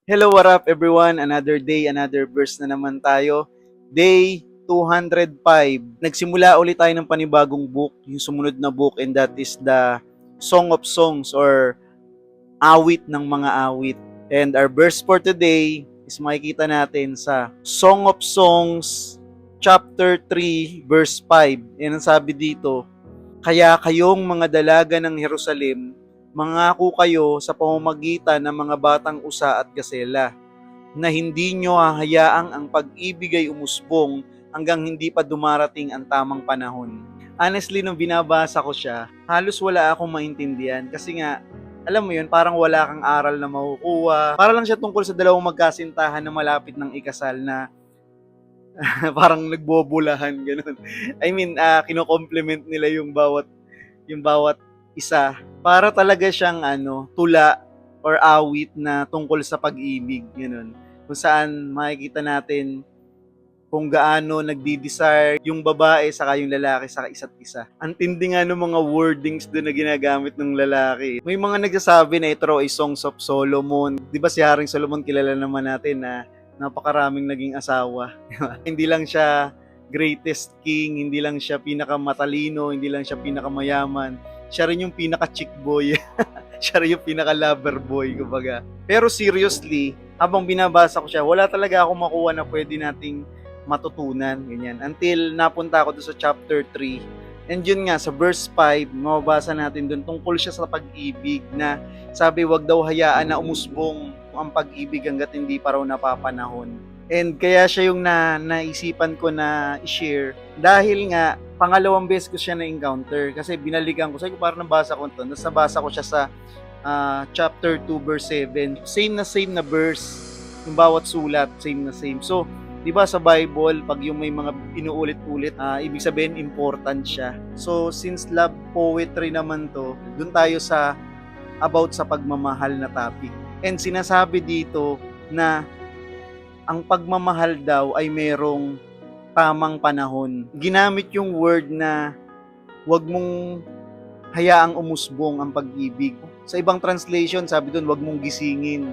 Hello, what up everyone? Another day, another verse na naman tayo. Day 205. Nagsimula ulit tayo ng panibagong book, yung sumunod na book, and that is the Song of Songs or awit ng mga awit. And our verse for today is makikita natin sa Song of Songs chapter 3 verse 5. Yan ang sabi dito, kaya kayong mga dalaga ng Jerusalem, mangako kayo sa pamamagitan ng mga batang usa at gasela, na hindi nyo hahayaang ang pag-ibig ay umusbong hanggang hindi pa dumarating ang tamang panahon. Honestly, nung binabasa ko siya, halos wala akong maintindihan kasi nga, alam mo yun, parang wala kang aral na makukuha. Para lang siya tungkol sa dalawang magkasintahan na malapit ng ikasal na parang nagbobolahan, ganun. I mean, kino-compliment nila yung bawat isa. Para talaga siyang tula or awit na tungkol sa pag-ibig, ganun. Kung saan makikita natin kung gaano nagdi-desire yung babae saka yung lalaki sa isa't isa. Ang tindi nga ng mga wordings doon na ginagamit ng lalaki. May mga nagsasabi na ito ay Songs of Solomon. 'Di ba si Haring Solomon kilala naman natin na napakaraming naging asawa. Hindi lang siya greatest king, hindi lang siya pinakamatalino, hindi lang siya pinakamayaman. Siya rin yung pinaka-chick boy. Siya rin yung pinaka-lover boy, kumbaga. Pero seriously, habang binabasa ko siya, wala talaga akong makuha na pwede nating matutunan, ganyan. Until napunta ako doon sa chapter 3. And yun nga, sa verse 5, mababasa natin doon, tungkol siya sa pag-ibig na sabi, wag daw hayaan na umusbong ang pag-ibig hanggat hindi pa raw napapanahon. And kaya siya yung naisipan ko na i-share dahil nga, pangalawang beses ko siya na-encounter kasi binalikan ko. Sabi ko, parang nabasa ko ito. Nabasa ko siya sa chapter 2 verse 7. Same na verse. Yung bawat sulat, same na same. So, di ba sa Bible, pag yung may mga inuulit-ulit, ibig sabihin important siya. So, since love poetry naman to, dun tayo sa about sa pagmamahal na topic. And sinasabi dito na ang pagmamahal daw ay merong tamang panahon. Ginamit yung word na wag mong hayaang umusbong ang pag-ibig. Sa ibang translation, sabi doon, wag mong gisingin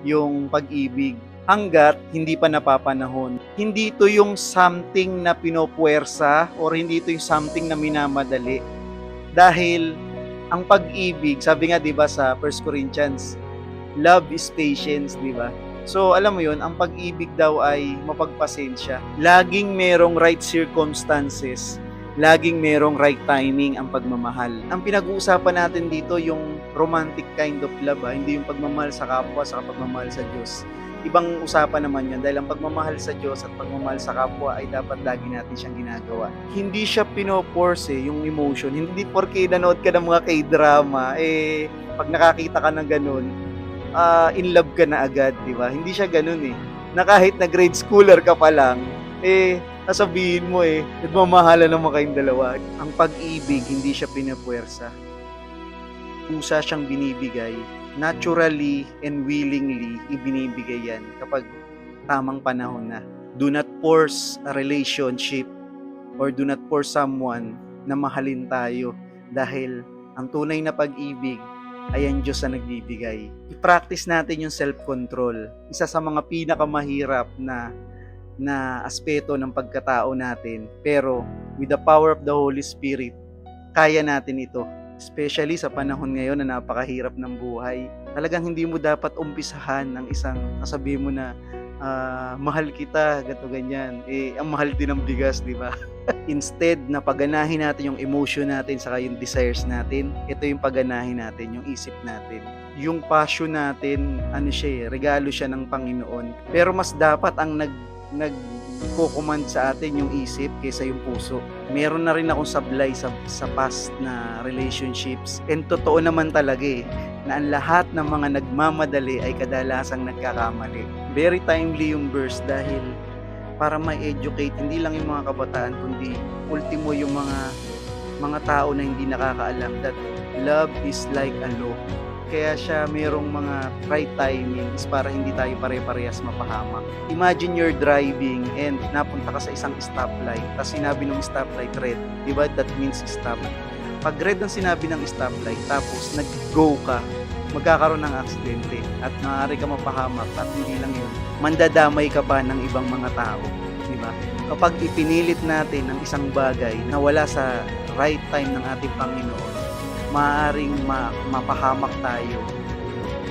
yung pag-ibig hanggat hindi pa napapanahon. Hindi ito yung something na pinopuwersa or hindi ito yung something na minamadali. Dahil ang pag-ibig, sabi nga 'di ba sa 1 Corinthians, love is patience, 'di ba? So, alam mo yun, ang pag-ibig daw ay mapagpasensya. Laging merong right circumstances, laging merong right timing ang pagmamahal. Ang pinag-uusapan natin dito yung romantic kind of love, hindi yung pagmamahal sa kapwa sa pagmamahal sa Diyos. Ibang usapan naman yun dahil ang pagmamahal sa Diyos at pagmamahal sa kapwa ay dapat lagi natin siyang ginagawa. Hindi siya pinoforce yung emotion. Hindi porke nanood ka ng mga K-drama, pag nakakita ka ng ganun, in love ka na agad, di ba? Hindi siya ganun na kahit na grade schooler ka pa lang, sasabihin mo nagmamahalan naman kayong dalawa. Ang pag-ibig, hindi siya pinapuwersa. Kusa siyang binibigay. Naturally and willingly, ibinibigay yan kapag tamang panahon na. Do not force a relationship or do not force someone na mahalin tayo dahil ang tunay na pag-ibig ay ang Diyos na nagbibigay. I-practice natin yung self-control. Isa sa mga pinakamahirap na aspeto ng pagkatao natin. Pero with the power of the Holy Spirit, kaya natin ito. Especially sa panahon ngayon na napakahirap ng buhay. Talagang hindi mo dapat umpisahan ng isang sasabihin mo na mahal kita, gato ganyan. Ang mahal din ng bigas, di ba? Instead na paganahin natin yung emotion natin saka yung desires natin, ito yung paganahin natin, yung isip natin. Yung passion natin, regalo siya ng Panginoon. Pero mas dapat ang nagko-command sa atin yung isip kaysa yung puso. Meron na rin akong sablay sa past na relationships. And totoo naman talaga na ang lahat ng mga nagmamadali ay kadalasang nagkakamali. Very timely yung verse dahil para ma-educate hindi lang yung mga kabataan kundi ultimo yung mga tao na hindi nakakaalam that love is like a law. Kaya siya merong mga right timings para hindi tayo pare-parehas mapahamak. Imagine you're driving and napunta ka sa isang stoplight, tapos sinabi ng stoplight red, di ba? That means stop. Pag red ang sinabi ng stoplight, tapos nag-go ka, magkakaroon ng aksidente at maaari ka mapahamak at hindi lang yun, mandadamay ka pa ng ibang mga tao, di ba? Kapag ipinilit natin ang isang bagay na wala sa right time ng ating Panginoon, maaaring mapahamak tayo,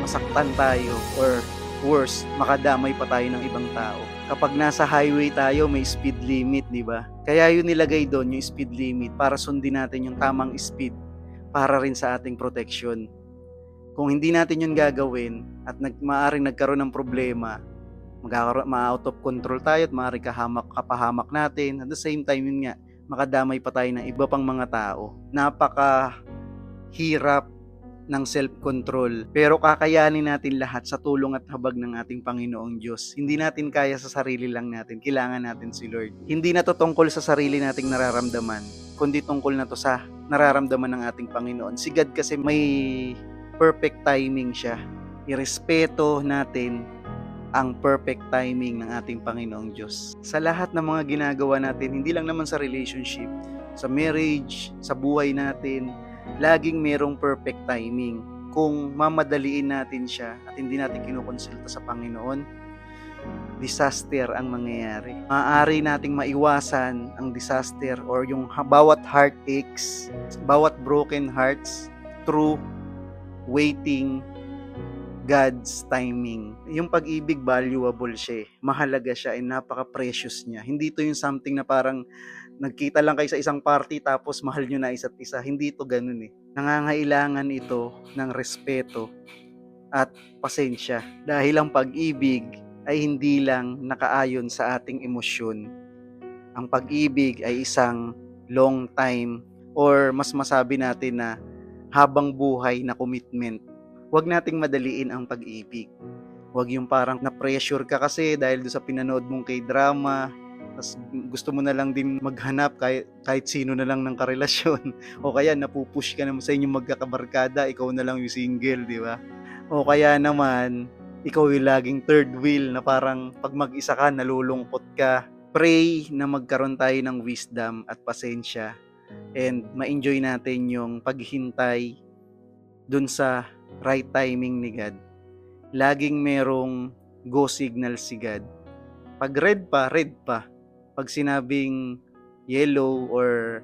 masaktan tayo, or worse, makadamay pa tayo ng ibang tao. Kapag nasa highway tayo, may speed limit, di ba? Kaya yun nilagay doon, yung speed limit, para sundin natin yung tamang speed para rin sa ating protection. Kung hindi natin yun gagawin at maaaring nagkaroon ng problema, ma-out of control tayo at maaaring kapahamak natin. At the same time, yun nga, makadamay pa tayo ng iba pang mga tao. Napakahirap ng self-control, pero kakayanin natin lahat sa tulong at habag ng ating Panginoong Diyos. Hindi natin kaya sa sarili lang natin, kailangan natin si Lord. Hindi na to tungkol sa sarili nating nararamdaman, kundi tungkol na to sa nararamdaman ng ating Panginoon. Si God kasi may perfect timing siya. Irespeto natin ang perfect timing ng ating Panginoong Diyos. Sa lahat ng mga ginagawa natin, hindi lang naman sa relationship, sa marriage, sa buhay natin, laging merong perfect timing. Kung mamadaliin natin siya at hindi natin kinukonsulta sa Panginoon, disaster ang mangyayari. Maaari nating maiwasan ang disaster or yung bawat heartaches, bawat broken hearts through waiting God's timing. Yung pag-ibig, valuable siya. Mahalaga siya and napaka-precious niya. Hindi to yung something na parang nagkita lang kayo sa isang party tapos mahal nyo na isa't isa. Hindi ito ganun eh. Nangangailangan ito ng respeto at pasensya. Dahil ang pag-ibig ay hindi lang nakaayon sa ating emosyon. Ang pag-ibig ay isang long time or mas masabi natin na habang buhay na commitment. Huwag nating madaliin ang pag-ibig. Huwag yung parang na-pressure ka kasi dahil doon sa pinanood mong K-drama, tapos gusto mo na lang din maghanap kahit sino na lang ng karelasyon. O kaya napupush ka naman sa inyong magkakabarkada, ikaw na lang yung single, di ba? O kaya naman, ikaw yung laging third wheel na parang pag mag-isa ka, nalulungkot ka. Pray na magkaroon tayo ng wisdom at pasensya and ma-enjoy natin yung paghintay dun sa right timing ni God. Laging merong go signal si God. Pag red pa, red pa. Pag sinabing yellow or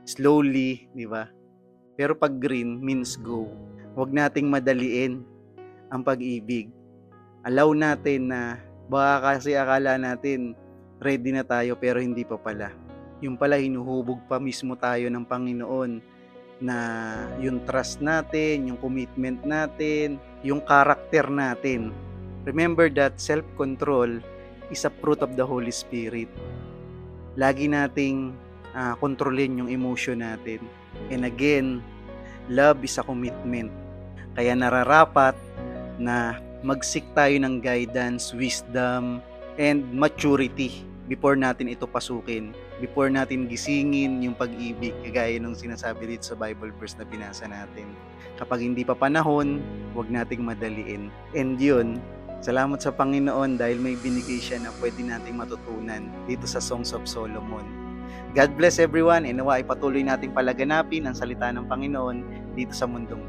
slowly, di ba? Pero pag green means go. Huwag nating madaliin ang pag-ibig. Allow natin na baka kasi akala natin ready na tayo pero hindi pa pala. Yung pala hinuhubog pa mismo tayo ng Panginoon na yung trust natin, yung commitment natin, yung character natin. Remember that self-control is a fruit of the Holy Spirit. Lagi nating kontrolin yung emotion natin. And again, love is a commitment. Kaya nararapat na mag-seek tayo ng guidance, wisdom, and maturity before natin ito pasukin. Before natin gisingin yung pag-ibig, kagaya nung sinasabi dito sa Bible verse na binasa natin. Kapag hindi pa panahon, huwag nating madaliin. And yun, salamat sa Panginoon dahil may binigay siya na pwede nating matutunan dito sa Songs of Solomon. God bless everyone and nawa ipatuloy nating palaganapin ang salita ng Panginoon dito sa mundong